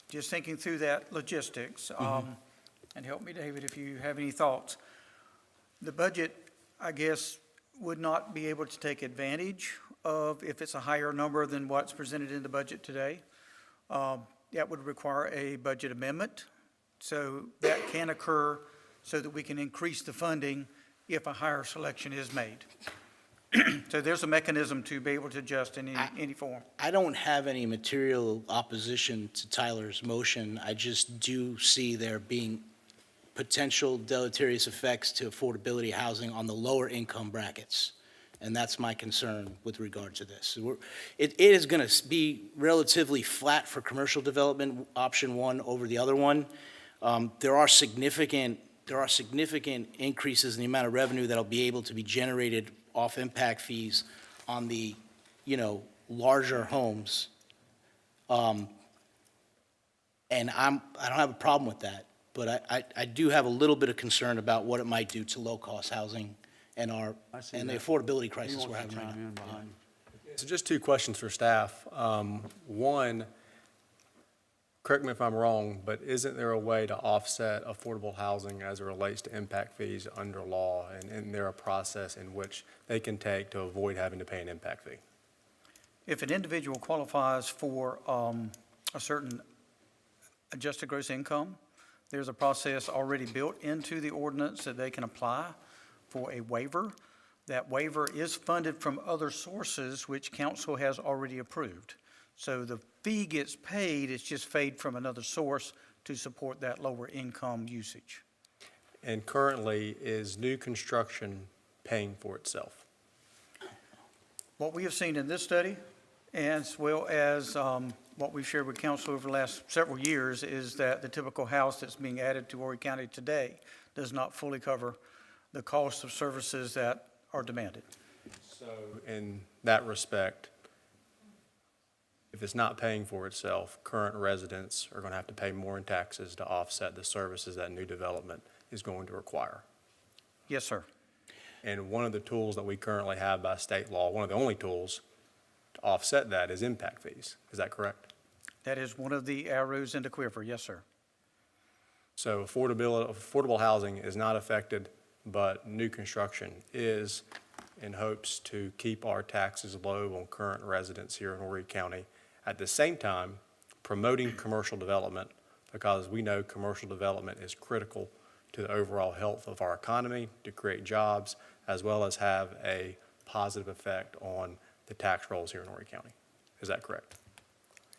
Just thinking through that logistics, and help me, David, if you have any thoughts. The budget, I guess, would not be able to take advantage of if it's a higher number than what's presented in the budget today. That would require a budget amendment. So that can occur so that we can increase the funding if a higher selection is made. So there's a mechanism to be able to adjust in any form.
I don't have any material opposition to Tyler's motion. I just do see there being potential deleterious effects to affordability housing on the lower income brackets. And that's my concern with regard to this. It is going to be relatively flat for commercial development, option one over the other one. There are significant increases in the amount of revenue that'll be able to be generated off impact fees on the, larger homes. And I don't have a problem with that, but I do have a little bit of concern about what it might do to low-cost housing and the affordability crisis we're having right now.
So just two questions for staff. One, correct me if I'm wrong, but isn't there a way to offset affordable housing as it relates to impact fees under law? And isn't there a process in which they can take to avoid having to pay an impact fee?
If an individual qualifies for a certain adjusted gross income, there's a process already built into the ordinance that they can apply for a waiver. That waiver is funded from other sources which council has already approved. So the fee gets paid, it's just paid from another source to support that lower income usage.
And currently, is new construction paying for itself?
What we have seen in this study, as well as what we've shared with council over the last several years, is that the typical house that's being added to Horry County today does not fully cover the cost of services that are demanded.
So in that respect, if it's not paying for itself, current residents are going to have to pay more in taxes to offset the services that new development is going to require.
Yes, sir.
And one of the tools that we currently have by state law, one of the only tools to offset that is impact fees. Is that correct?
That is one of the arrows in the quiver. Yes, sir.
So affordable housing is not affected, but new construction is, in hopes to keep our taxes low on current residents here in Horry County. At the same time, promoting commercial development, because we know commercial development is critical to the overall health of our economy, to create jobs, as well as have a positive effect on the tax rolls here in Horry County. Is that correct?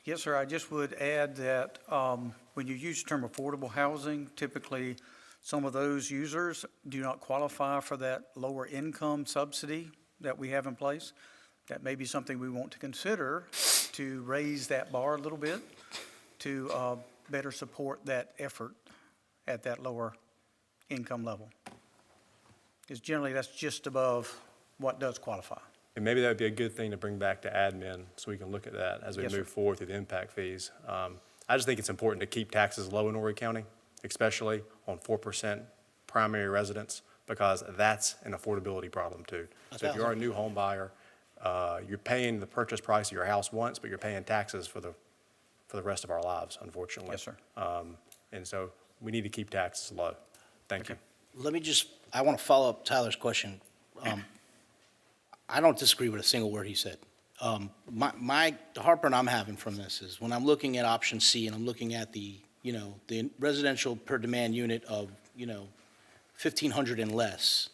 Yes, sir. I just would add that when you use the term affordable housing, typically some of those users do not qualify for that lower income subsidy that we have in place. That may be something we want to consider to raise that bar a little bit to better support that effort at that lower income level. Because generally that's just above what does qualify.
And maybe that would be a good thing to bring back to admin so we can look at that as we
Yes,
move
sir.
forward through the impact fees. I just think it's important to keep taxes low in Horry County, especially on 4% primary residents, because that's an affordability problem too. So if you are a new home buyer, you're paying the purchase price of your house once, but you're paying taxes for the rest of our lives, unfortunately.
Yes, sir.
And so we need to keep taxes low. Thank you.
I want to follow up Tyler's question. I don't disagree with a single word he said. The heartburn I'm having from this is when I'm looking at option C and I'm looking at the residential per demand unit of, 1,500 and less,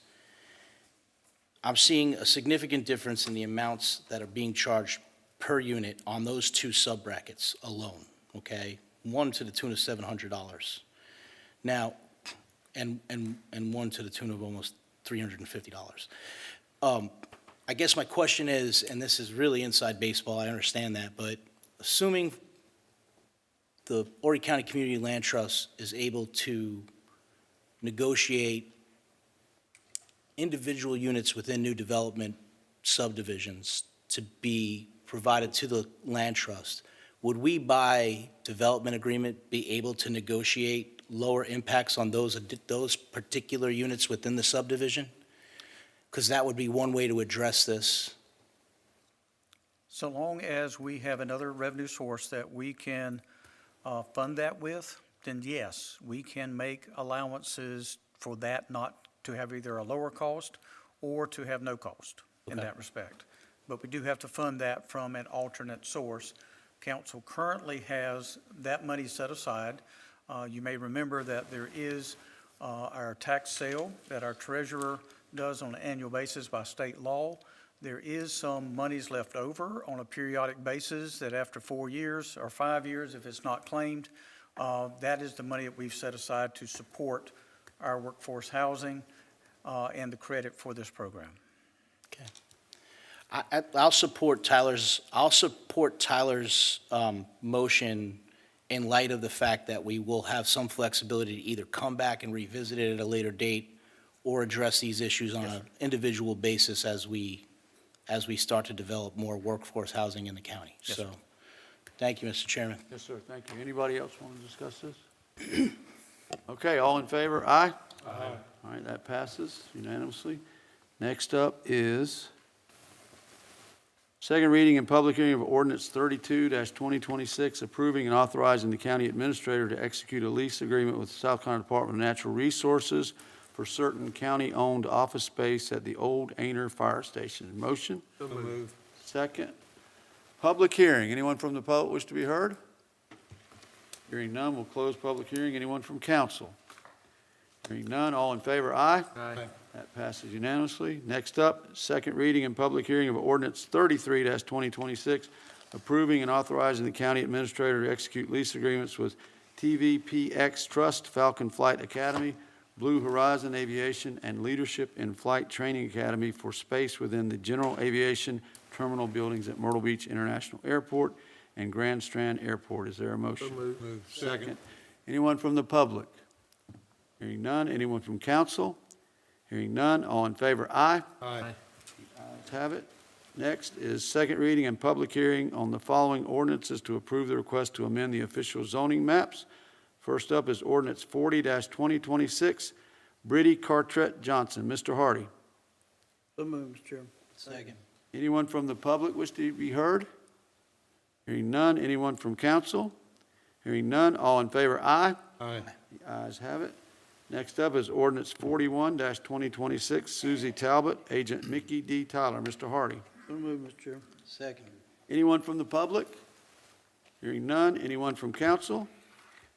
I'm seeing a significant difference in the amounts that are being charged per unit on those two sub-brackets alone, okay? One to the tune of $700. Now, and one to the tune of almost $350. I guess my question is, and this is really inside baseball, I understand that, but assuming the Horry County Community Land Trust is able to negotiate individual units within new development subdivisions to be provided to the land trust, would we, by development agreement, be able to negotiate lower impacts on those particular units within the subdivision? Because that would be one way to address this.
So long as we have another revenue source that we can fund that with, then yes, we can make allowances for that not to have either a lower cost or to have no cost in that respect. But we do have to fund that from an alternate source. Council currently has that money set aside. You may remember that there is our tax sale that our treasurer does on an annual basis by state law. There is some monies left over on a periodic basis that after 4 years or 5 years, if it's not claimed, that is the money that we've set aside to support our workforce housing and the credit for this program.
Okay. I'll support Tyler's motion in light of the fact that we will have some flexibility to either come back and revisit it at a later date or address these issues on an individual basis as we start to develop more workforce housing in the county.
Yes,
So,
sir.
thank you, Mr. Chairman.
Yes, sir, thank you. Anybody else want to discuss this? Okay, all in favor? Aye? Aye. All right, that passes unanimously. Next up is second reading and public hearing of ordinance 32-2026, approving and authorizing the county administrator to execute a lease agreement with the South Carolina Department of Natural Resources for certain county-owned office space at the old Ainer Fire Station. Motion?
So moved.
Second. Public hearing. Anyone from the public wish to be heard? Hearing none, we'll close public hearing. Anyone from council? Hearing none, all in favor, aye?
Aye.
That passes unanimously. Next up, second reading and public hearing of ordinance 33-2026, approving and authorizing the county administrator to execute lease agreements with TVPX Trust, Falcon Flight Academy, Blue Horizon Aviation, and Leadership in Flight Training Academy for space within the general aviation terminal buildings at Myrtle Beach International Airport and Grand Strand Airport. Is there a motion?
So moved.
Second. Anyone from the public? Hearing none. Anyone from council? Hearing none. All in favor, aye?
Aye.
Ayes have it. Next is second reading and public hearing on the following ordinances to approve the request to amend the official zoning maps. First up is ordinance 40-2026, Bridie Cartret Johnson. Mr. Hardy.
So moved, Mr. Chairman.
Second.
Anyone from the public wish to be heard? Hearing none. Anyone from council? Hearing none. All in favor, aye?
Aye.
The ayes have it. Next up is ordinance 41-2026, Susie Talbot, Agent Mickey D. Tyler. Mr. Hardy.
So moved, Mr. Chairman.
Second.
Anyone from the public? Hearing none. Anyone from council?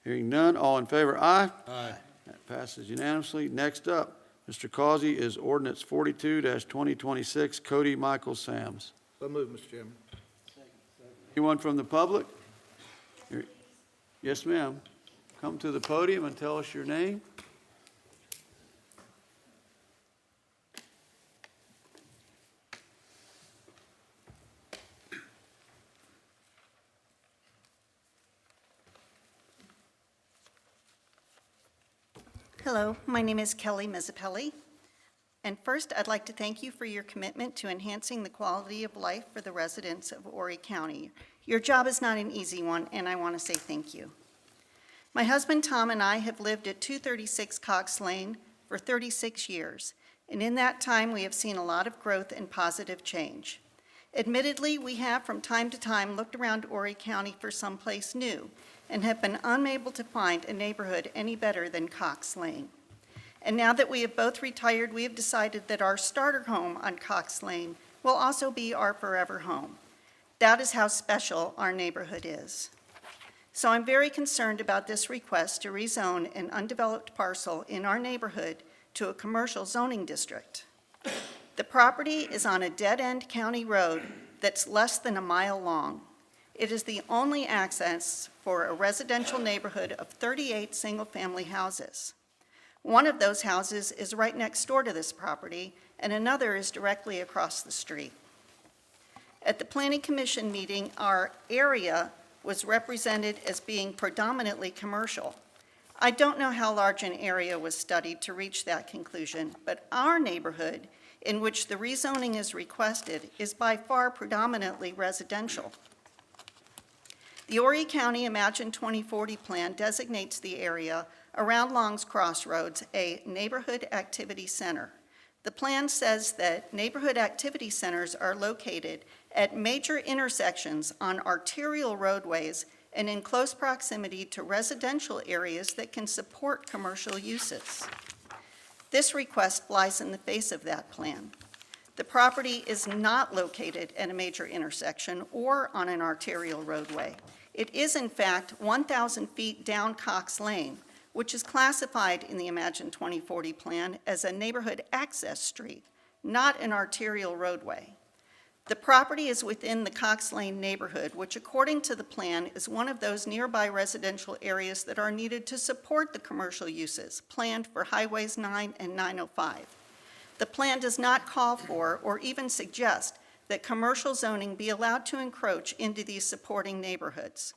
Hearing none. All in favor, aye?
Aye.
That passes unanimously. Next up, Mr. Causey, is ordinance 42-2026, Cody Michael Sams.
So moved, Mr. Chairman.
Anyone from the public? Yes, ma'am. Come to the podium and tell us your name.
Hello, my name is Kelly Mizzapelli. And first, I'd like to thank you for your commitment to enhancing the quality of life for the residents of Horry County. Your job is not an easy one, and I want to say thank you. My husband Tom and I have lived at 236 Cox Lane for 36 years, and in that time, we have seen a lot of growth and positive change. Admittedly, we have from time to time looked around Horry County for someplace new and have been unable to find a neighborhood any better than Cox Lane. And now that we have both retired, we have decided that our starter home on Cox Lane will also be our forever home. That is how special our neighborhood is. So I'm very concerned about this request to rezone an undeveloped parcel in our neighborhood to a commercial zoning district. The property is on a dead-end county road that's less than a mile long. It is the only access for a residential neighborhood of 38 single-family houses. One of those houses is right next door to this property, and another is directly across the street. At the Planning Commission meeting, our area was represented as being predominantly commercial. I don't know how large an area was studied to reach that conclusion, but our neighborhood, in which the rezoning is requested, is by far predominantly residential. The Horry County Imagine 2040 plan designates the area around Long's Crossroads a neighborhood activity center. The plan says that neighborhood activity centers are located at major intersections on arterial roadways and in close proximity to residential areas that can support commercial uses. This request flies in the face of that plan. The property is not located at a major intersection or on an arterial roadway. It is, in fact, 1,000 feet down Cox Lane, which is classified in the Imagine 2040 plan as a neighborhood access street, not an arterial roadway. The property is within the Cox Lane neighborhood, which according to the plan is one of those nearby residential areas that are needed to support the commercial uses planned for Highways 9 and 905. The plan does not call for or even suggest that commercial zoning be allowed to encroach into these supporting neighborhoods.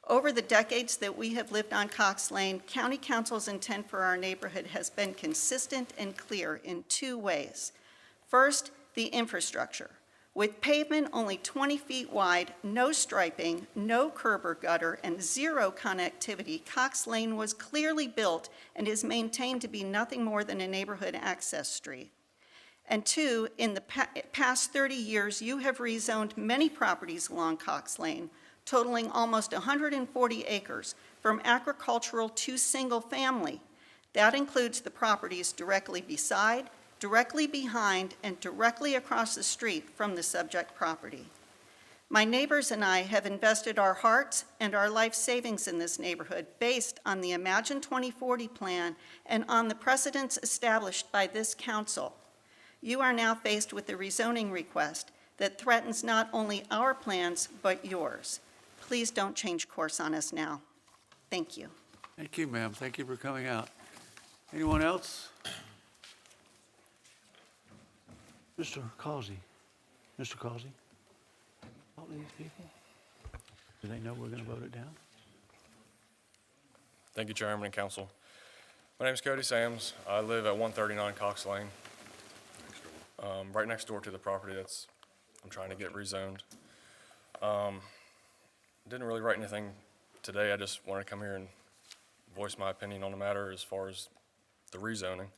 Over the decades that we have lived on Cox Lane, County Council's intent for our neighborhood has been consistent and clear in two ways. First, the infrastructure. With pavement only 20 feet wide, no striping, no curb or gutter, and zero connectivity, Cox Lane was clearly built and is maintained to be nothing more than a neighborhood access street. And two, in the past 30 years, you have rezoned many properties along Cox Lane, totaling almost 140 acres, from agricultural to single family. That includes the properties directly beside, directly behind, and directly across the street from the subject property. My neighbors and I have invested our hearts and our life savings in this neighborhood based on the Imagine 2040 plan and on the precedents established by this council. You are now faced with a rezoning request that threatens not only our plans, but yours. Please don't change course on us now. Thank you.
Thank you, ma'am. Thank you for coming out. Anyone else? Mr. Causey. Mr. Causey? All these people? Do they know we're going to vote it down?
Thank you, Chairman and Council. My name is Cody Sams. I live at 139 Cox Lane, right next door to the property I'm trying to get rezoned. Didn't really write anything today. I just wanted to come here and voice my opinion on the matter as far as the rezoning.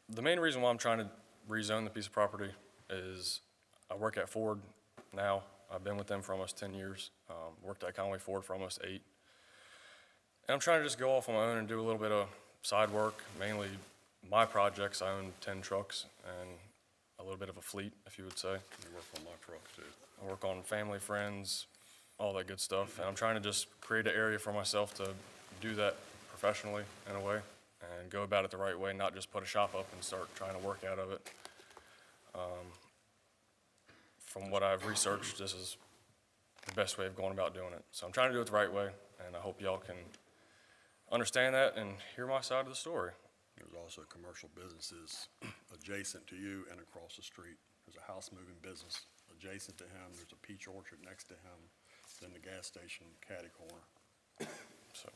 The main reason why I'm trying to rezone the piece of property is I work at Ford now. I've been with them for almost 10 years. Worked at Conway Ford for almost 8. And I'm trying to just go off on my own and do a little bit of side work, mainly my projects. I own 10 trucks and a little bit of a fleet, if you would say.
You work on my trucks too.
I work on family, friends, all that good stuff. And I'm trying to just create an area for myself to do that professionally in a way and go about it the right way, not just put a shop up and start trying to work out of it. From what I've researched, this is the best way of going about doing it. So I'm trying to do it the right way, and I hope y'all can understand that and hear my side of the story.
There's also commercial businesses adjacent to you and across the street. There's a house moving business adjacent to him. There's a peach orchard next to him. Then the gas station caddy corner.
So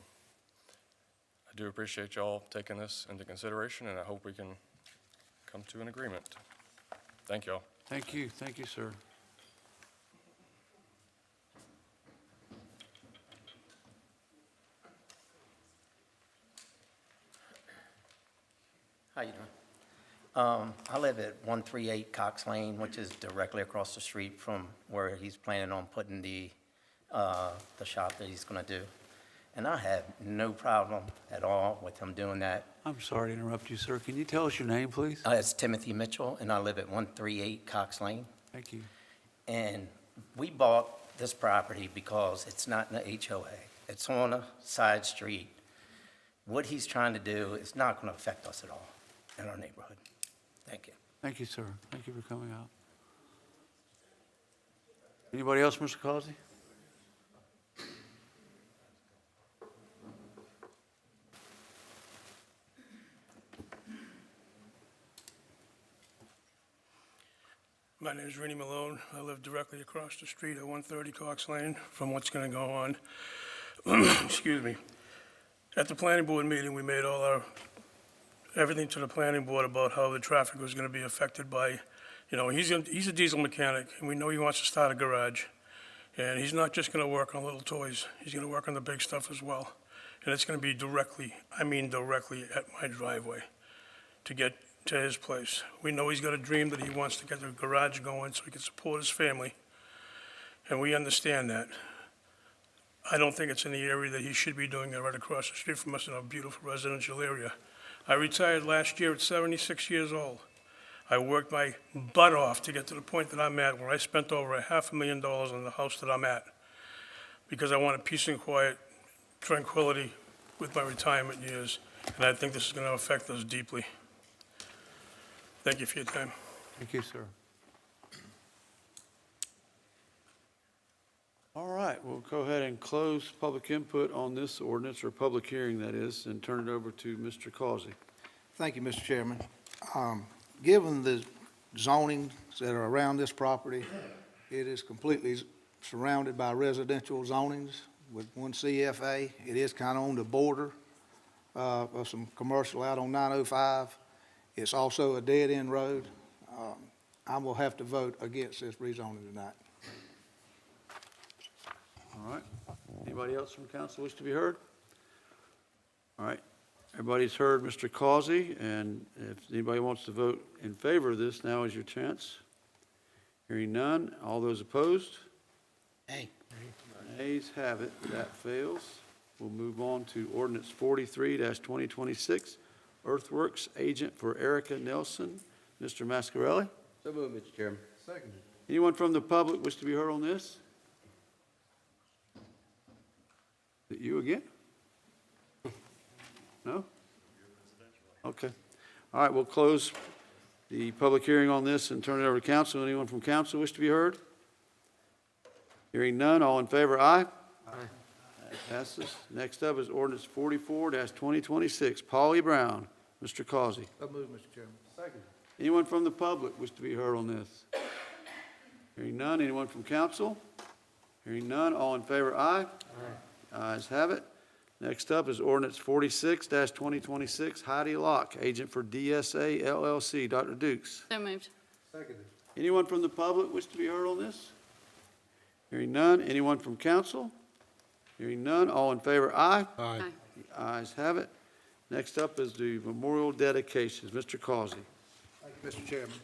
I do appreciate y'all taking this into consideration, and I hope we can come to an agreement. Thank y'all.
Thank you. Thank you, sir.
How you doing? I live at 138 Cox Lane, which is directly across the street from where he's planning on putting the shop that he's going to do. And I have no problem at all with him doing that.
I'm sorry to interrupt you, sir. Can you tell us your name, please?
It's Timothy Mitchell, and I live at 138 Cox Lane.
Thank you.
And we bought this property because it's not in the HOA. It's on a side street. What he's trying to do is not going to affect us at all in our neighborhood. Thank you.
Thank you, sir. Thank you for coming out. Anybody else, Mr. Causey?
My name is Rennie Malone. I live directly across the street at 130 Cox Lane from what's going to go on. Excuse me. At the planning board meeting, we made everything to the planning board about how the traffic was going to be affected by, he's a diesel mechanic, and we know he wants to start a garage. And he's not just going to work on little toys. He's going to work on the big stuff as well. And it's going to be directly, I mean directly at my driveway to get to his place. We know he's got a dream that he wants to get the garage going so he can support his family. And we understand that. I don't think it's in the area that he should be doing it right across the street from us in a beautiful residential area. I retired last year at 76 years old. I worked my butt off to get to the point that I'm at, where I spent over $500,000 on the house that I'm at, because I wanted peace and quiet, tranquility with my retirement years, and I think this is going to affect us deeply. Thank you for your time.
Thank you, sir. All right, we'll go ahead and close public input on this ordinance, or public hearing, that is, and turn it over to Mr. Causey.
Thank you, Mr. Chairman. Given the zonings that are around this property, it is completely surrounded by residential zonings with one CFA. It is kind of on the border of some commercial out on 905. It's also a dead-end road. I will have to vote against this rezoning tonight.
All right. Anybody else from council wish to be heard? All right. Everybody's heard Mr. Causey, and if anybody wants to vote in favor of this, now is your chance. Hearing none. All those opposed?
Nay.
Nays have it. That fails. We'll move on to ordinance 43-2026, Earthworks Agent for Erica Nelson. Mr. Mascarelli?
So moved, Mr. Chairman.
Second.
Anyone from the public wish to be heard on this? Is it you again? No? Okay. All right, we'll close the public hearing on this and turn it over to council. Anyone from council wish to be heard? Hearing none, all in favor, aye? Aye. That passes. Next up is ordinance 44-2026, Polly Brown. Mr. Causey.
So moved, Mr. Chairman. Second.
Anyone from the public wish to be heard on this? Hearing none, anyone from council? Hearing none, all in favor, aye? Aye. Ayes have it. Next up is ordinance 46-2026, Heidi Locke, agent for DSA LLC. Dr. Dukes.
So moved.
Seconded.
Anyone from the public wish to be heard on this? Hearing none. Anyone from council? Hearing none. All in favor, aye?
Aye.
The ayes have it. Next up is the memorial dedications. Mr. Causey.
Thank you, Mr. Chairman.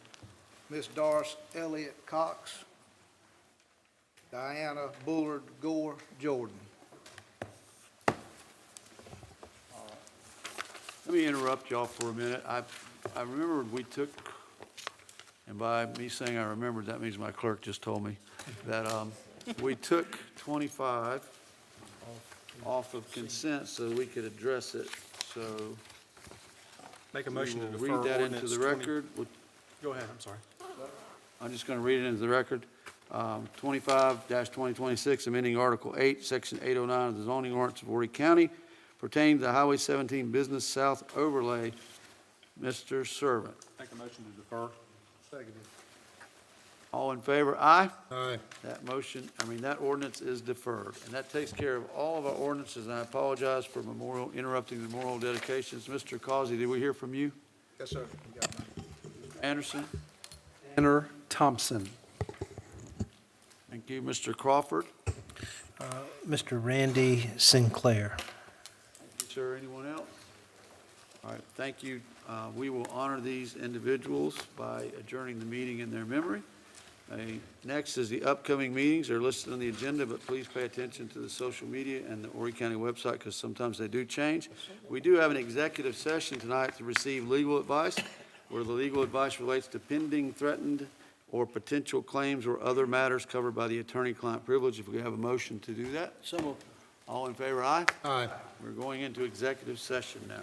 Miss Doris Elliott Cox, Diana Bullard Gore Jordan.
Let me interrupt y'all for a minute. I remembered we took, and by me saying I remembered, that means my clerk just told me that we took 25 off of consent so we could address it. So
Make a motion to
we
defer
will read that into
ordinance
the
20
record.
Go ahead, I'm sorry.
I'm just going to read it into the record. 25-2026, amending Article 8, Section 809 of the zoning ordinance of Horry County pertaining to the Highway 17 Business South Overlay. Mr. Servant.
Make a motion to defer.
Seconded.
All in favor, aye?
Aye.
That ordinance is deferred. And that takes care of all of our ordinances, and I apologize for interrupting the memorial dedications. Mr. Causey, did we hear from you?
Yes, sir. You got mine.
Anderson?
Tanner Thompson.
Thank you. Mr. Crawford?
Mr. Randy Sinclair.
Thank you, sir. Anyone else? All right, thank you. We will honor these individuals by adjourning the meeting in their memory. Next is the upcoming meetings. They're listed on the agenda, but please pay attention to the social media and the Horry County website because sometimes they do change. We do have an executive session tonight to receive legal advice, where the legal advice relates to pending, threatened, or potential claims or other matters covered by the attorney-client privilege. If we have a motion to do that.
So moved.
All in favor, aye?
Aye.
We're going into executive session now.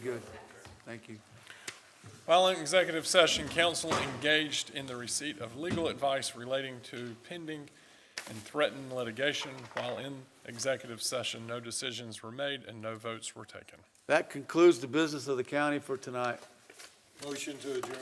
Good. Thank you.
While in executive session, council engaged in the receipt of legal advice relating to pending and threatened litigation. While in executive session, no decisions were made and no votes were taken.
That concludes the business of the county for tonight.
Motion to adjourn.